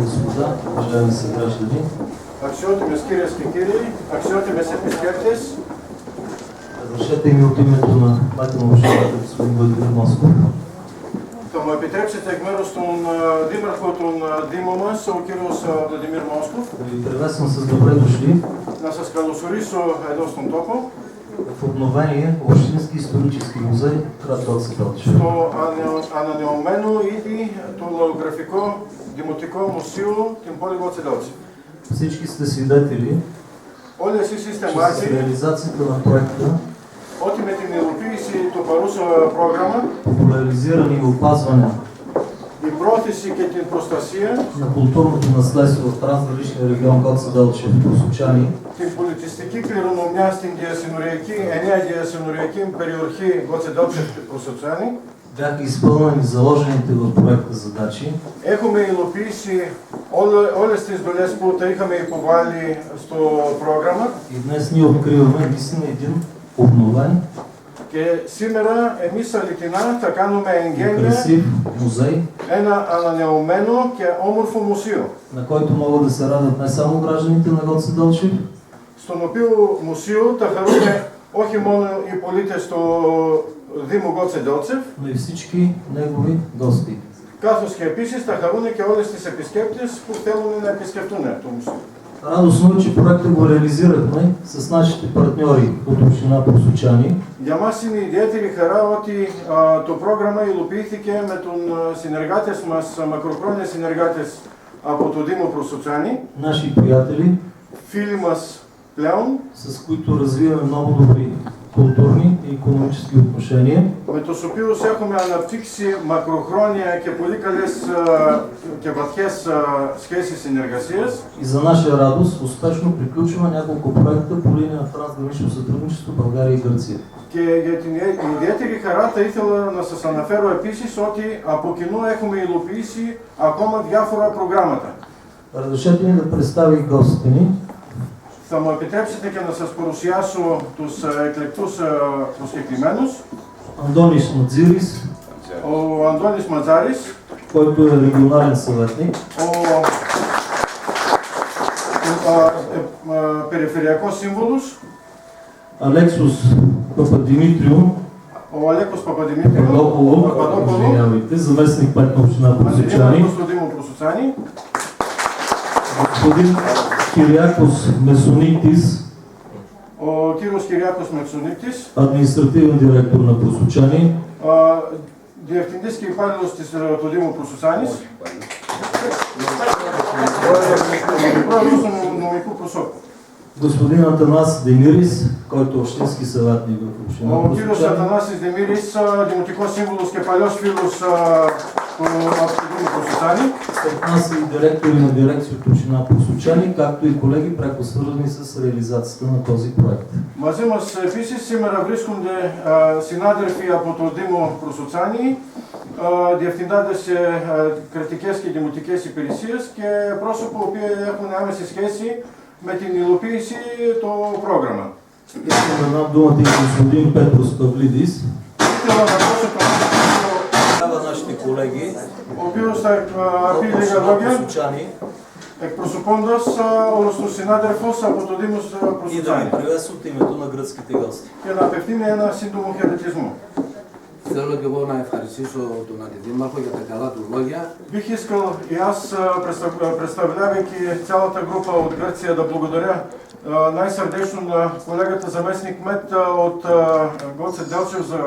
господа, уважаеми съграждани. Αξιότιμες κυρίες και κύριοι, αξιότιμες επισκέπτες. Разрешете ми от името на кмета на общината господин Владимир Москов Θα μου επιτρέψετε εκ μέρους των δήμαρχων των Δήμων μας, ο κύριος Владимир Москов, да ви приветствам с добре дошли να σας καλωσορίσω εδώ στον τόπο, в обновения Общински исторически музей град Гоце Делчев. στο ανανεωμένο ήδη το λαογραφικό Δημοτικό Μουσείο την πόλη Гоце Делчев. Всички сте свидетели, Όλοι εσείς είστε че с μάρτυροι реализацията на проекта, ότι με την υλοποίηση του παρούσα πρόγραμμα, популяризиране и опазване η πρόθεση και την προστασία, на културното наследство в трансграничния регион Гоце Делчев, Просочани, την πολιτιστική κληρονομιά στην εννέα διασυνοριακή περιοχή Гоце Делчев και Просочани, бяха изпълнени заложените в проекта задачи. έχουμε υλοποιήσει όλες τις δουλειές που τα είχαμε υποβάλει στο πρόγραμμα. И днес ние откриваме наистина един обновен Και σήμερα εμείς αληθινά θα κάνουμε и εγγένεια красив музей, ένα ανανεωμένο και όμορφο μουσείο, на който могат да се радват не само гражданите на Гоце Делчев, στον οποίο μουσείο θα χαρούν όχι μόνο οι πολίτες του Δήμου Гоце Делчев, но и всички негови гости. καθώς και επίσης θα χαρούν και όλες τις επισκέπτες που θέλουν να επισκεφτούν το μουσείο. Радостно е, че проекта го реализирахме с нашите партньори от община Просочани. Για μας είναι ιδιαίτερη χαρά ότι το πρόγραμμα υλοποιήθηκε με τον συνεργάτες μας, μακροχρόνιες συνεργάτες από το Δήμο Просочани, Наши приятели, φίλοι μας πλέον, с които развиваме много добри културни и икономически отношения. με τους οποίους έχουμε αναπτύξει μακροχρόνια και πολύ καλές και βαθιές σχέσεις συνεργασίας. И за наша радост успешно приключваме няколко проекта по линия на трансгранично сътрудничество България и Гърция. Και για την ιδιαίτερη χαρά θα ήθελα να σας αναφέρω επίσης ότι από κοινού έχουμε υλοποιήσει ακόμα διάφορα προγράμματα. Разрешете ми да представя и гостите ни. Θα μου επιτρέψετε και να σας παρουσιάσω τους εκλεκτούς προσκεκλημένους. Андонис Мадзирис, Ο Αντώνης Ματζάρης, който е регионален съветник. Ο Περιφερειακός Σύμβουλος. Алексос Пападимитриου, Ο Αλέκος Παπαδημήτριος. извинявайте, заместник кмет на община Просочани. Просочани. Господин Кириакос Месонитис, Ο κύριος Κυριάκος Μεξονίτης, административен директор на Просочани. διευθυντής και υπάλληλος του Δήμου Προσочάνης. Πρόεδρος του νομικού προσώπου. Господин Атанас Демирис, който е общински съветник в община Ο κύριος Просочани. Αθανάσης Δημήρης, δημοτικός σύμβουλος και παλιός φίλος από το Δήμο Προσочани. След нас и директори на дирекция от община Просочани, както и колеги пряко свързани с реализацията на този проект. Μαζί μας επίσης σήμερα βρίσκονται συνάδελφοι από το Δήμο Προσочани, διευθυντάδες σε κρατικές και δημοτικές υπηρεσίες και πρόσωποι που έχουν άμεση σχέση με την υλοποίηση το πρόγραμμα. Искам да дам думата и господин Петрос Павлидис. Ήθελα να δώσω τον Трябва нашите колеги ο οποίος θα πει λίγα λόγια, Просочани εκπροσωπώντας όλους τους συνάδελφους από το Δήμο и да Προσочани ви приветства от името на гръцките гости. και να απευθύνει ένα σύντομο χαιρετισμό. Θέλω και εγώ να ευχαριστήσω τον Αντιδήμαρχο για τα καλά του λόγια. Бих искал и аз, представлявайки цялата група от Гърция, да благодаря най-сърдечно на колегата заместник кмет от Гоце Делчев за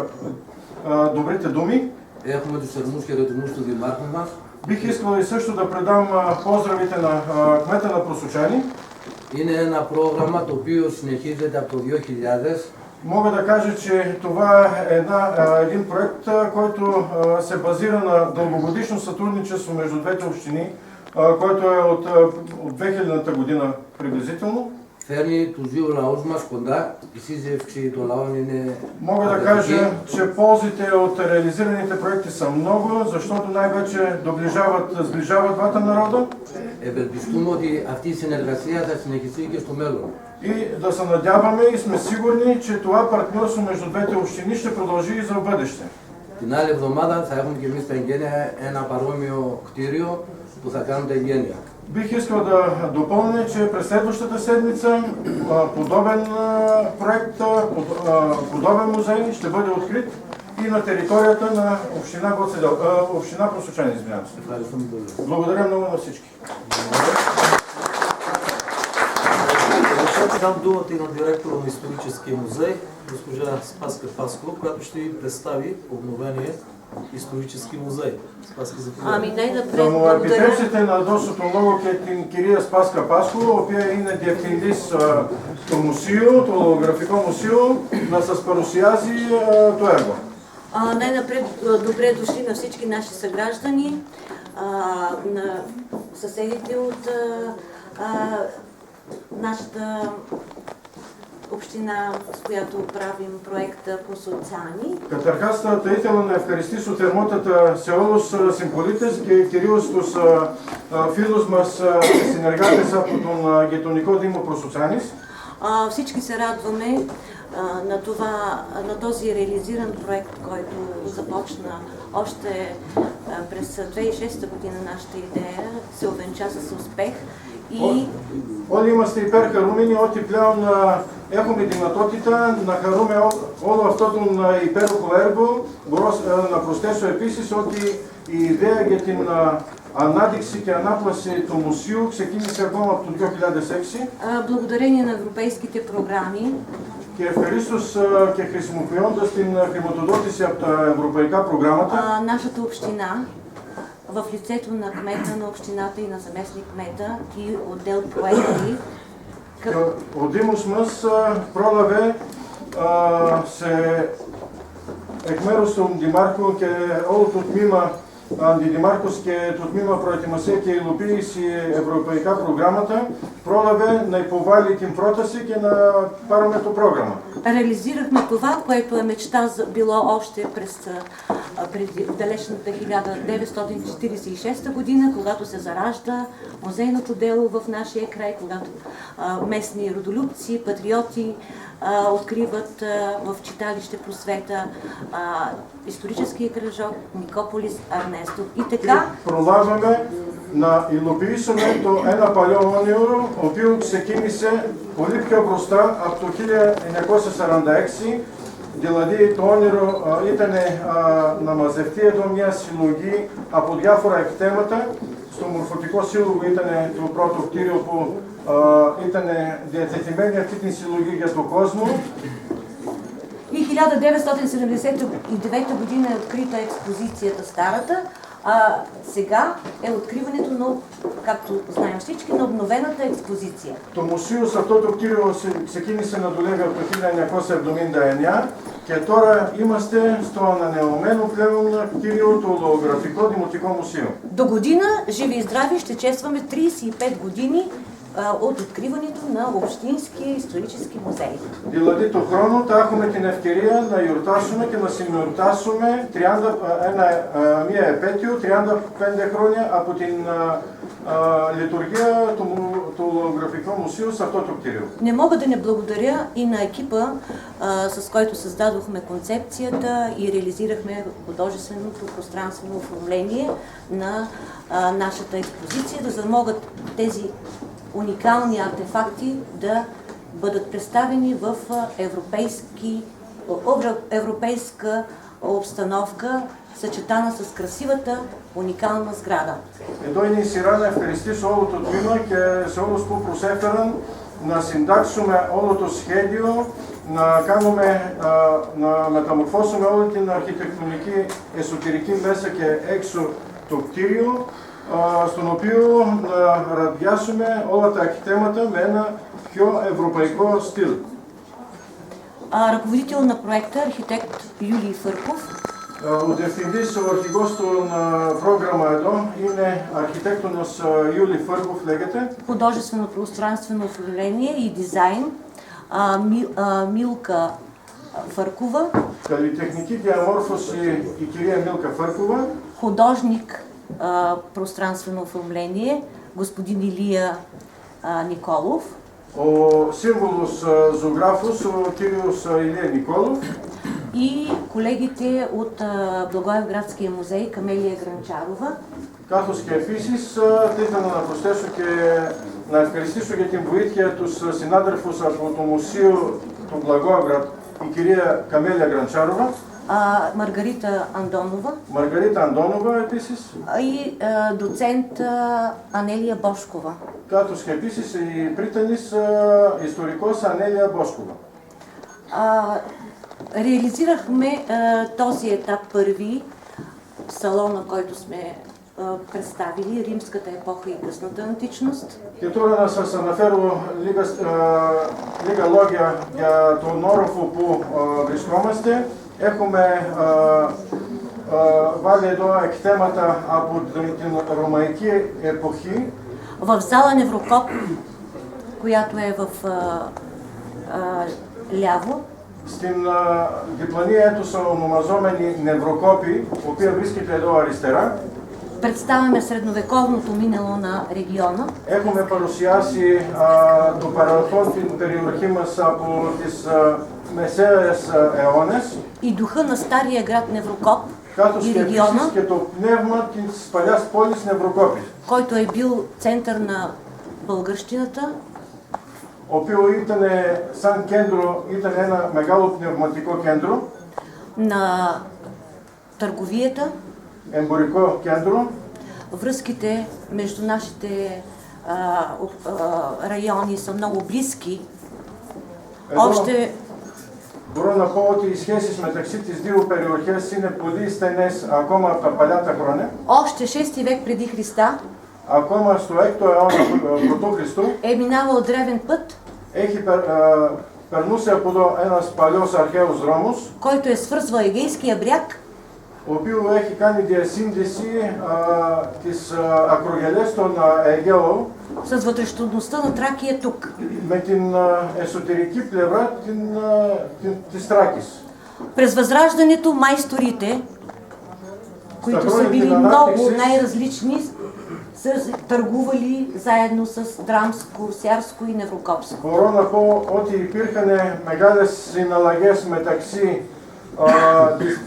добрите думи. Έχουμε τους θερμούς χαιρετισμούς του Δημάρχου μας. Бих искал и също да предам поздравите на кмета на Просочани. Είναι ένα πρόγραμμα το οποίο συνεχίζεται από το 2000. Мога да кажа, че това е един проект, който се базира на дългогодишно сътрудничество между двете общини, който е от 2000-та година приблизително. Φέρνει τους δύο λαούς μας κοντά. Η σύζευξη των λαών είναι Мога да кажа, че ползите от реализираните проекти са много, защото най-вече сближават двата народа. Ευελπιστούμε ότι αυτή η συνεργασία θα συνεχιστεί και στο μέλλον. И да се надяваме и сме сигурни, че това партньорство между двете общини ще продължи и за бъдеще. Την άλλη εβδομάδα θα έχουμε και εμείς τα εγγένεια ένα παρόμοιο κτίριο που θα κάνουν τα εγγένεια. Бих искал да допълня, че през следващата седмица подобен проект, подобен музей ще бъде открит и на територията на община Просочани, извинявам се. Благодаря много на всички. Ще дам думата и на директора на историческия музей, госпожа Спаска Паскова, която ще ви представи обновения исторически музей. Спаска, заповядайте. Ами най-напред Само благодаря. епитепсите на досото много Кирия Спаска Паскова, опия и на Диефтиндис το μουσείο, το γραφικό μουσείο, να σας παρουσιάζει το έργο. Най-напред добре дошли на всички наши съграждани, на съседите от нашата община, с която правим проекта Просоцани. Καταρχάς θα ήθελα να ευχαριστήσω θερμότατα σε όλους τους συμπολίτες και κυρίως τους φίλους μας και συνεργάτες από τον γειτονικό Δήμο Προσοτσάνης. Всички се радваме на този реализиран проект, който започна още през 2006 година. Нашата идея се увенча с успех и Όλοι είμαστε υπερχαρούμενοι ότι πλέον έχουμε δυνατότητα να χαρούμε όλο αυτό τον υπέροχο έργο. Μπορώ να προσθέσω επίσης ότι η ιδέα για την ανάδειξη και ανάπλαση του μουσείου ξεκίνησε ακόμα από το 2006. Благодарение на европейските програми Και ευχαρίστως και χρησιμοποιώντας την χρηματοδότηση από τα ευρωπαϊκά προγράμματα, нашата община в лицето на кмета на общината и на заместник кмета и отдел проекти ο Δήμος μας πρόλαβε εκ μέρους του Δημάρχου και όλο το τμήμα Αντιδημάρχος και το τμήμα Προετοιμασία και Υλοποίηση Ευρωπαϊκά Προγράμματα πρόλαβε να υποβάλει την πρόταση και να πάρουμε το πρόγραμμα. Реализирахме това, което е мечта било още преди далечната 1946 година, когато се заражда музейното дело в нашия край, когато местни родолюбци, патриоти откриват в читалище Просвета историческия кръжок Никополис Арнестов. И така προλάβαμε να υλοποιήσουμε ένα παλιό όνειρο, ο οποίο ξεκίνησε πολύ πιο μπροστά από το 1946. Δηλαδή το όνειρο ήταν να μαζευτεί εδώ μια συλλογή από διάφορα εκτέματα. Στο Μορφωτικό Σύλλογο ήταν το πρώτο κτίριο που ήταν διατεθειμένη αυτή τη συλλογή για τον κόσμο. И 1979 година е открита експозицията Старата, а сега е откриването на, както знаем всички, на обновената експозиция. Το μουσείο σε αυτό το κτίριο ξεκίνησε να δουλεύει από το 1979 και τώρα είμαστε στο ανανεωμένο πλέον κτίριο, το Ολογραφικό Δημοτικό Μουσείο. До година, живи и здрави, ще честваме 35 години от откриването на Общинския исторически музей. Δηλαδή το χρόνο θα έχουμε την ευκαιρία να γιορτάσουμε και να συμμεορτάσουμε μια επέτειο 35 χρόνια από την λειτουργία του Ολογραφικού Μουσείου σε αυτό το κτίριο. Не мога да не благодаря и на екипа, с който създадохме концепцията и реализирахме художественото пространствено оформление на нашата експозиция, за да могат тези уникални артефакти да бъдат представени в европейска обстановка, съчетана с красивата уникална сграда. Εδώ είναι η σειρά να ευχαριστήσω όλο το τμήμα και σε όλους που προσέφεραν να συντάξουμε όλο το σχέδιο, να μεταμορφώσουμε όλη την αρχιτεκτονική εσωτερική μέσα και έξω το κτίριο, στον οποίο να ραδιάσουμε όλα τα αρχιτέματα με ένα πιο ευρωπαϊκό στυλ. Ръководител на проекта, архитект Юлий Фърков. Ο διευθυντής, ο αρχηγός του πρόγραμμα εδώ είναι αρχιτέκτονος Юлий Фърков, λέγεται. Художествено пространствено управление и дизайн Милка Фъркова. Καλλιτεχνική διαμόρφωση η κυρία Μίλκα Φъркова. Художник пространствено оформление господин Илия Николов. Ο σύμβολος ζωγράφος, ο κύριος Ηλία Νικόλов. и колегите от Благоевградския музей Камелия Гранчарова. Καθώς και επίσης θα ήθελα να προσθέσω και να ευχαριστήσω για την βοήθεια τους συνάδελφους από το Μουσείο του Благоевград, η κυρία Καμέλια Γραντσάροβα, Маргарита Андонова Μαργαρίτα Αντώνοβα επίσης, и доцент Анелия Бошкова. καθώς και επίσης η πρίτανης ιστορικός Ανέλια Μπόσκοβα. Реализирахме този етап първи салона, който сме представили, римската епоха и късната античност. Και τώρα να σας αναφέρω λίγα λόγια για τον όροφο που βρισκόμαστε. Έχουμε βάλει εδώ εκτέματα από την ρωμαϊκή εποχή. В зала Неврокоп, която е в ляво, Στην διπλανή αίθουσα ονομαζόμενη Νευροκόπη, η οποία βρίσκεται εδώ αριστερά, представяме средновековното минало на региона. έχουμε παρουσιάσει το παρελθόν την περιοχή μας από τις μεσαίες αιώνες, И духа на стария град Неврокоп καθώς и και региона, επίσης και το πνεύμα της παλιάς πόλης Νευροκόπης, който е бил център на българщината, ο οποίο ήταν σαν κέντρο, ήταν ένα μεγάλο πνευματικό κέντρο, на търговията. εμπορικό κέντρο. Връзките между нашите райони са много близки. Εδώ Още μπορώ να πω ότι οι σχέσεις μεταξύ τις δύο περιοχές είναι πολύ στενές ακόμα από τα παλιά χρόνια. Още 6 век преди Христа Ακόμα στο 6ο αιώνα πρωτού Χριστού е минавал древен път, περνούσε από εδώ ένας παλιός αρχαίος δρόμος, който е свързвал Егейския бряг ο οποίος έχει κάνει διασύνδεση τις ακρογελιές των Αιγαίων с вътрешността на Тракия тук. με την εσωτερική πλευρά της Τράκης. През Възраждането майсторите, които са Стахроните били на много надписи най-различни, са търгували заедно с Драмско, Сярско и Неврокопско. Μπορώ να πω ότι υπήρχαν μεγάλες συναλλαγές μεταξύ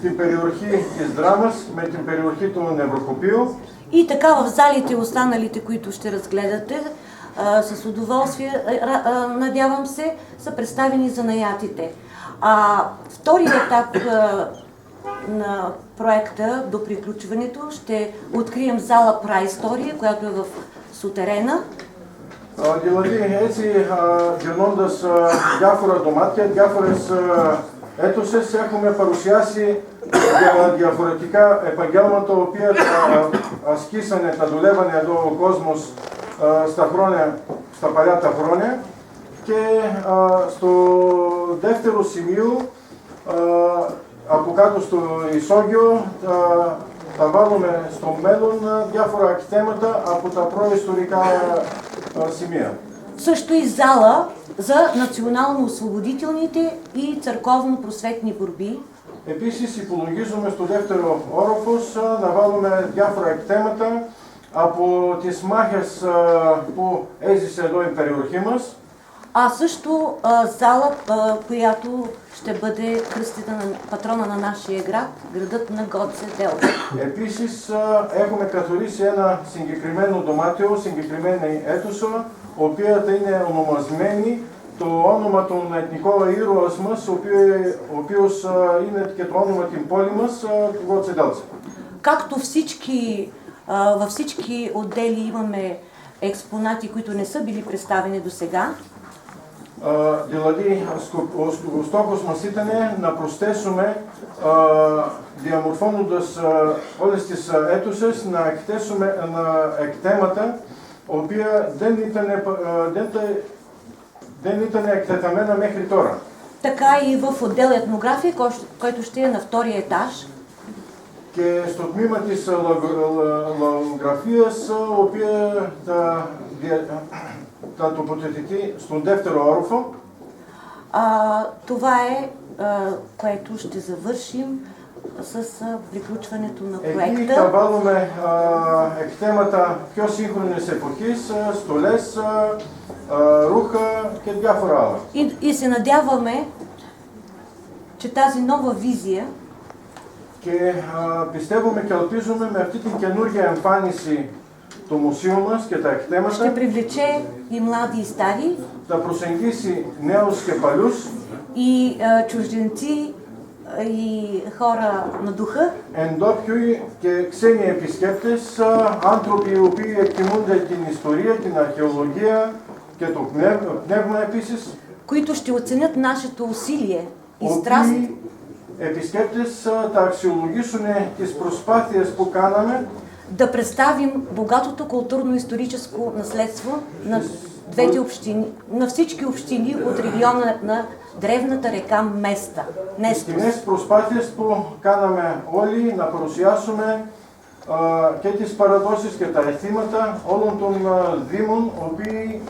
την περιοχή της Δράμας με την περιοχή του Νευροκοπίου. И така в залите останалите, които ще разгледате, с удоволствие, надявам се, са представени занаятите. Вторият етап на проекта до приключването ще открием зала Праистория, която е в сутерена. Δηλαδή έτσι γυρνώντας διάφορα δωμάτια, διάφορες αίθουσες έχουμε παρουσιάσει διαφορετικά επαγγέλματα τα οποία ασκήσανε, τα δουλεύανε εδώ ο κόσμος στα παλιά τα χρόνια και στο δεύτερο σημείο από κάτω στο ισόγειο θα βάλουμε στο μέλλον διάφορα εκτέματα από τα προϊστορικά σημεία. Също и зала за национално-освободителните и църковно-просветни борби. Επίσης υπολογίζουμε στο δεύτερο όροφος να βάλουμε διάφορα εκτέματα από τις μάχες που έζησε εδώ η περιοχή μας. Също зала, която ще бъде кръстена на патрона на нашия град, градът на Гоце Делчев. Επίσης έχουμε καθορίσει ένα συγκεκριμένο δωμάτιο, συγκεκριμένη αίθουσα, η οποία θα είναι ονομασμένη το όνομα των εθνικών ήρωας μας, ο οποίος είναι και το όνομα την πόλη μας, του Гоце Делчев. Както във всички отдели имаме експонати, които не са били представени до сега. Δηλαδή, ο στόχος μας ήταν να προσθέσουμε, διαμορφώνοντας όλες τις αίθουσες, να εκθέσουμε εκτέματα, τα οποία δεν ήταν εκτεταμένα μέχρι τώρα. Така и в отдел етнография, който ще е на втория етаж. Και στο τμήμα της λογογραφίας, η οποία θα τοποθετηθεί στον δεύτερο όροφο. Това е, което ще завършим с приключването на проекта. Εκεί θα βάλουμε εκτέματα πιο σύγχρονης εποχής, στολές, ρούχα και διάφορα άλλα. И се надяваме, че тази нова визия και πιστεύουμε και ελπίζουμε με αυτή την καινούργια εμφάνιση του μουσείου μας και τα ще εκτέματα привлече и млади и стари, θα προσεγγίσει νέους και παλιούς и чужденци, и хора на духа, εντόπιοι και ξένοι επισκέπτες, άνθρωποι οι οποίοι εκτιμούνται την ιστορία, την αρχαιολογία και το πνεύμα επίσης, които ще оценят нашето усилие и страст, οποίοι επισκέπτες θα αξιολογήσουν τις προσπάθειες που κάναμε да представим богатото културно-историческо наследство на двете общини, на всички общини от региона на древната река Места. τις κοινές προσπάθειες που κάναμε όλοι να παρουσιάσουμε και τις παραδόσεις και τα αισθήματα όλων των δήμων, οποίοι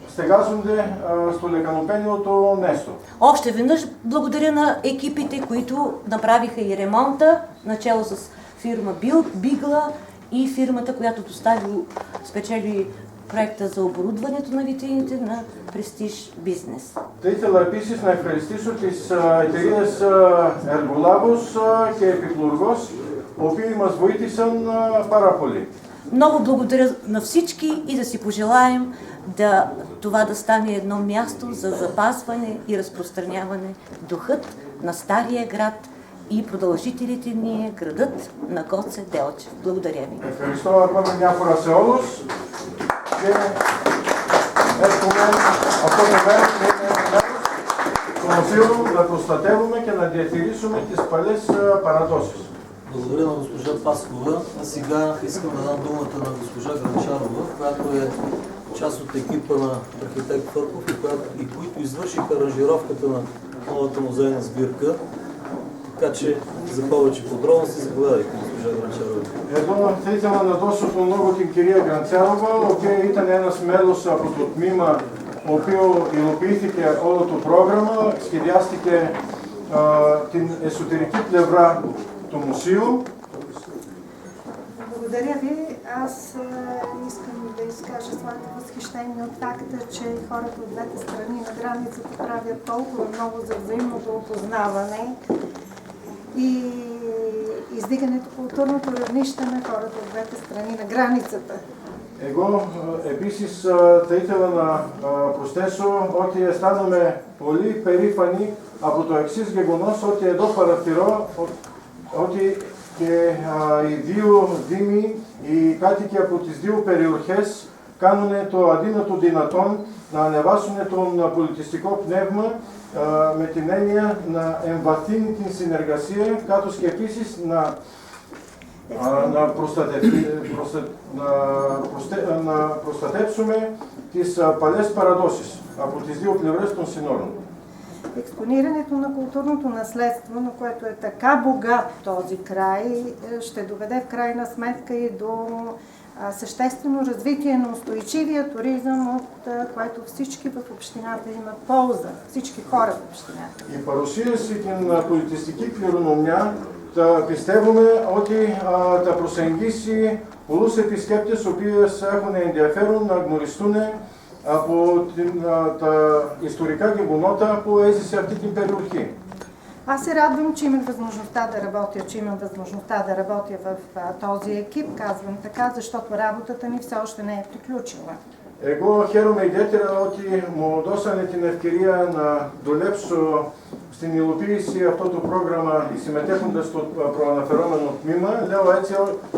στεγάζονται στο λεκανοπένιο το Νέστο. Още веднъж благодаря на екипите, които направиха и ремонта, начало с фирма Бигла и фирмата, която спечели проекта за оборудването на витрините на Престиж Бизнес. Θα ήθελα επίσης να ευχαριστήσω τις εταιρείες Εργολάβος και Επιπλουργός, οι οποίοι μας βοήθησαν πάρα πολύ. Много благодаря на всички и да си пожелаем това да стане едно място за запазване и разпространяване духът на Стария град и продължителите ни е градът на Гоце Делчев. Благодаря ви. Ευχαριστώ ακόμα μια φορά σε όλους και εύχομαι αυτό το μέρος να είναι μέρος του μουσείου να προστατεύουμε και να διατηρήσουμε τις παλιές παραδόσεις. Благодаря на госпожа Паскова. А сега искам да дам думата на госпожа Гранчарова, която е част от екипа на архитект Фърков и които извършиха аранжировката на новата музейна сбирка. Така че за повече подробности заповядайте, госпожа Гранчарова. Εδώ θα ήθελα να δώσω τον λόγο την κυρία Γκραντσάροβα, η οποία ήταν ένας μέλος από το τμήμα ο οποίο υλοποιήθηκε όλο το πρόγραμμα, σχεδιάστηκε την εσωτερική πλευρά του μουσείου. Благодаря ви. Аз искам да изкажа своето възхищение от факта, че хората от двете страни на границата правят толкова много за взаимното опознаване и издигането културното равнище на хората от двете страни на границата. Εγώ επίσης θα ήθελα να προσθέσω ότι αισθάνομαι πολύ περήφανη από το εξής γεγονός, ότι εδώ παρατηρώ ότι και οι δύο δήμοι, οι κάτοικοι από τις δύο περιοχές κάνουν το αδύνατο δυνατόν να ανεβάσουν τον πολιτιστικό πνεύμα με την έννοια να εμβαθύνει την συνεργασία, καθώς και επίσης να προστατεύσουμε τις παλιές παραδόσεις από τις δύο πλευρές των συνόρων. Експонирането на културното наследство, на което е така богат този край, ще доведе в крайна сметка и до съществено развитие на устойчивия туризъм, от което всички в общината имат полза, всички хора в общината. Η παρουσίαση την πολιτιστική κληρονομιά πιστεύουμε ότι θα προσεγγίσει πολλούς επισκέπτες οι οποίοι έχουν ενδιαφέρον να γνωριστούν από τα ιστορικά γεγονότα που έζησε αυτή την περιοχή. Аз се радвам, че имах възможността да работя, че имам възможността да работя в този екип, казвам така, защото работата ни все още не е приключила. Εγώ χαίρομαι ιδιαίτερα ότι μου δώσανε την ευκαιρία να δουλέψω στην υλοποίηση αυτό το πρόγραμμα συμμετέχοντας στο προαναφερόμενο τμήμα. Λέω έτσι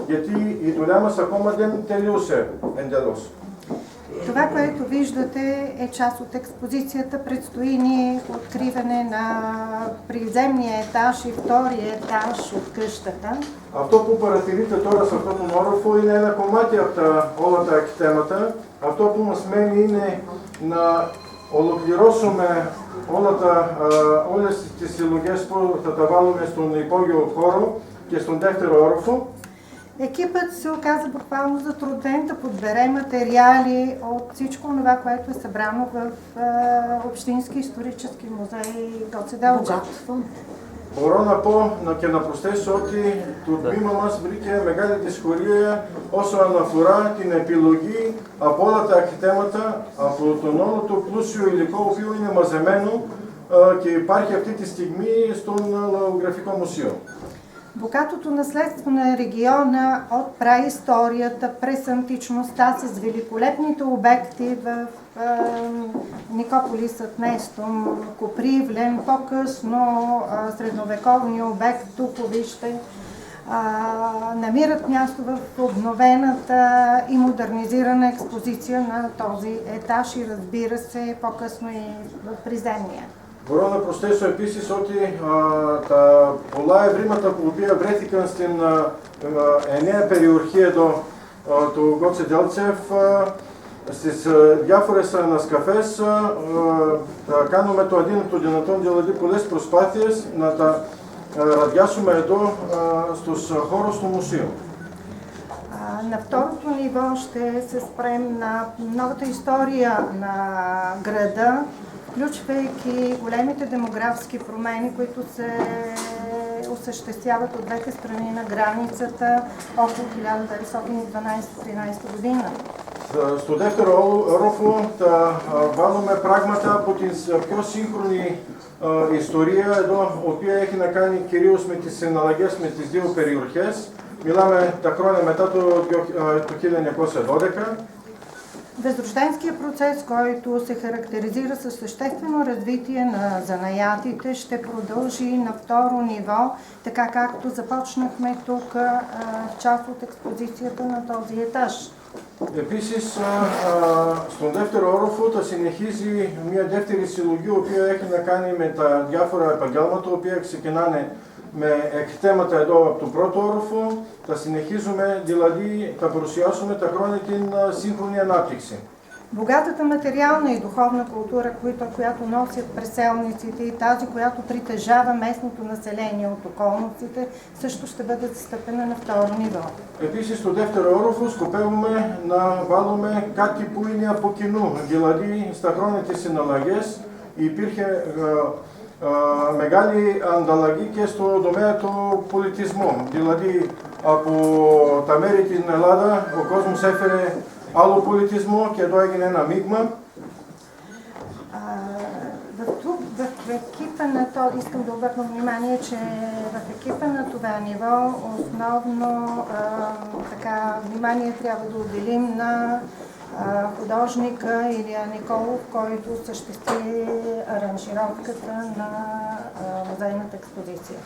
γιατί η δουλειά μας ακόμα δεν τελείωσε εντελώς. Това, което виждате, е част от експозицията. Предстои ни откриване на приземния етаж и втория етаж от къщата. Αυτό που παρατηρείτε τώρα σε αυτόν τον όροφο είναι ένα κομμάτι από όλα τα εκτέματα. Αυτό που μας μένει είναι να ολοκληρώσουμε όλες τις συλλογές που θα τα βάλουμε στον υπόγειο χώρο και στον δεύτερο όροφο. Екипът се оказа буквално затруднен да подбере материали от всичко това, което е събрано в Общински исторически музей Гоце Делчев. Μπορώ να πω και να προσθέσω ότι το τμήμα μας βρήκε μεγάλη δυσκολία όσο αναφορά την επιλογή από όλα τα εκτέματα, από τον όλο το πλούσιο υλικό οποίο είναι μαζεμένο και υπάρχει αυτή τη στιγμή στον Λαογραφικό Μουσείο. Богатото наследство на региона от праисторията през античността с великолепните обекти в Никополис, Атнестум, Копривлен, по-късно средновековни обект Туповище, намират място в обновената и модернизирана експозиция на този етаж и разбира се по-късно и в приземния. Μπορώ να προσθέσω επίσης ότι πολλά ευρήματα που οποία βρέθηκαν στην εννέα περιοχή εδώ του Γκότσε Ντέλτσεφ, στις διάφορες ανασκαφές κάνουμε το αδύνατο δυνατόν, δηλαδή πολλές προσπάθειες να τα ραδιάσουμε εδώ στους χώρους του μουσείου. На второто ниво ще се спрем на новата история на града, включвайки големите демографски промени, които се осъществяват от двете страни на границата около 1912-13 година. Στο δεύτερο όροφο θα βάλουμε πράγματα από τις πιο σύγχρονη ιστορία εδώ, η οποία έχει να κάνει κυρίως με τις συναλλαγές με τις δύο περιοχές. Μιλάμε τα χρόνια μετά το 1912. Възрожденският процес, който се характеризира със съществено развитие на занаятите, ще продължи на второ ниво, така както започнахме тук в част от експозицията на този етаж. Επίσης, στον δεύτερο όροφο θα συνεχίζει μια δεύτερη συλλογή, η οποία έχει να κάνει με τα διάφορα επαγγέλματα, τα οποία ξεκινάνε με εκθέματα εδώ από τον πρώτο όροφο. Θα συνεχίζουμε, δηλαδή θα παρουσιάσουμε τα χρόνια την σύγχρονη ανάπτυξη. Богатата материална и духовна култура, която носят преселниците и тази, която притежава местното население от околностите, също ще бъде застъпена на второ ниво. Επίσης, στο δεύτερο όροφο σκοπεύουμε να βάλουμε κάτι που είναι από κοινού. Δηλαδή, στα χρόνια της συναλλαγές υπήρχε μεγάλη ανταλλαγή και στο τομέα του πολιτισμού. Δηλαδή, από τα μέρη της Ελλάδα ο κόσμος έφερε άλλο πολιτισμό και εδώ έγινε ένα μείγμα. В екипа на то, искам да обърна внимание, че в екипа на това ниво основно внимание трябва да отделим на художника Илия Николов, който осъществи аранжировката на музейната експозиция.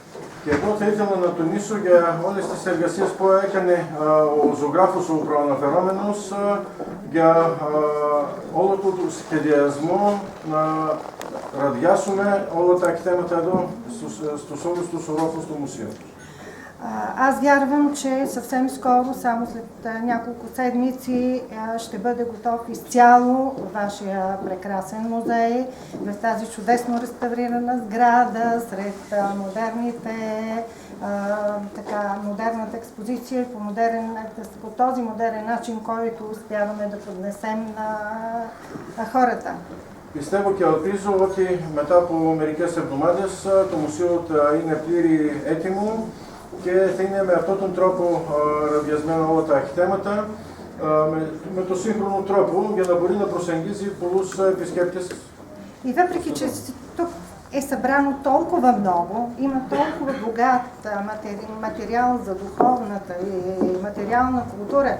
Και εγώ θα ήθελα να τονίσω για όλες τις εργασίες που έκανε ο ζωγράφος ο προαναφερόμενος για όλο το σχεδιασμό να ραδιάσουμε όλα τα εκθέματα εδώ στους όλους τους ορόφους του μουσείου. Аз вярвам, че съвсем скоро, само след няколко седмици, ще бъде готов изцяло вашия прекрасен музей в тази чудесно реставрирана сграда, сред модерната експозиция по този модерен начин, който успяваме да поднесем на хората. Πιστεύω και ελπίζω ότι μετά από μερικές εβδομάδες το μουσείο θα είναι πλήρη έτοιμο και θα είναι με αυτόν τον τρόπο ραδιασμένα όλα τα εκθέματα με το σύγχρονο τρόπο για να μπορεί να προσεγγίζει πολλούς επισκέπτες. И въпреки, че тук е събрано толкова много, има толкова богат материал за духовната и материална култура,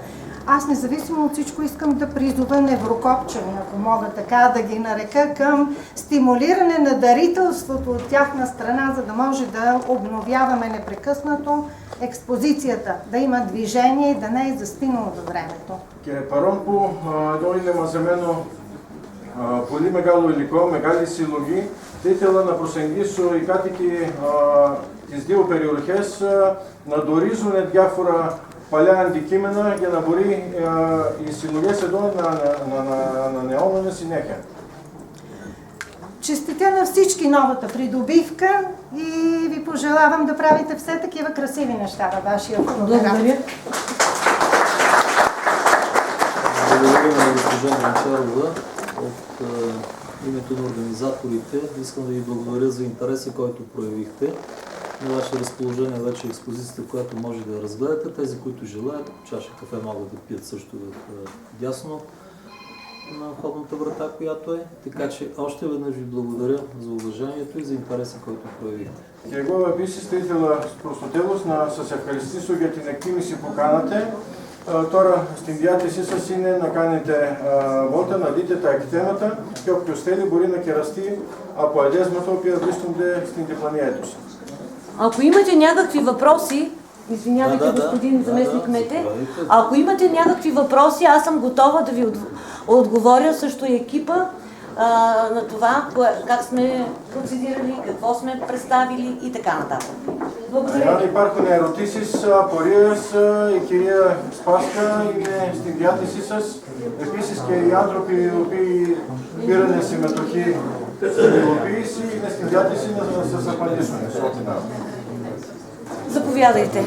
аз независимо от всичко искам да призова неврокопчани, ако мога така да ги нарека, към стимулиране на дарителството от тяхна страна, за да може да обновяваме непрекъснато експозицията, да има движение и да не е застинало във времето. Και παρόν που εδώ είναι μαζεμένο πολύ μεγάλο υλικό, μεγάλη συλλογή, θα ήθελα να προσεγγίσω οι κάτοικοι τις δύο περιοχές να δωρίζουν διάφορα παλιά αντικείμενα για να μπορεί οι συλλογές εδώ να ανανεώνουν συνέχεια. Честитя на всички новата придобивка и ви пожелавам да правите все такива красиви неща във вашия фотограф. Благодаря на госпожа Гранчарова. От името на организаторите искам да ви благодаря за интереса, който проявихте. На ваше разположение вече е експозицията, която може да я разгледате. Тези, които желаят, чаша кафе могат да пият също в дясно. на входната врата, която е. Така че още веднъж ви благодаря за уважението и за интереса, който проявихте. Και εγώ επίσης θα ήθελα προς το τέλος να σας ευχαριστήσω για την εκτίμηση που κάνατε. Τώρα στην διάθεσή σας είναι να κάνετε βόλτα, να δείτε τα εκθέματα και όποιος θέλει μπορεί να κεραστεί από αλλιέσματα τα οποία βρίσκονται στην διπλανή αίθουσα. Ако имате някакви въпроси, извинявайте, Да, господин да, заместник да, Мете, заповядайте. ако имате някакви въпроси, аз съм готова да ви отговоря, също и екипа, на това, как сме процедирали, какво сме представили и така нататък. Благодаря. Αν υπάρχουν ερωτήσεις, απορίες, η κυρία Σπάσκα είναι στη διάθεσή σας. Επίσης και οι άνθρωποι οι οποίοι πήραν συμμετοχή στην υλοποίηση είναι στη διάθεση να σας απαντήσουν σε ό,τι να. Заповядайте.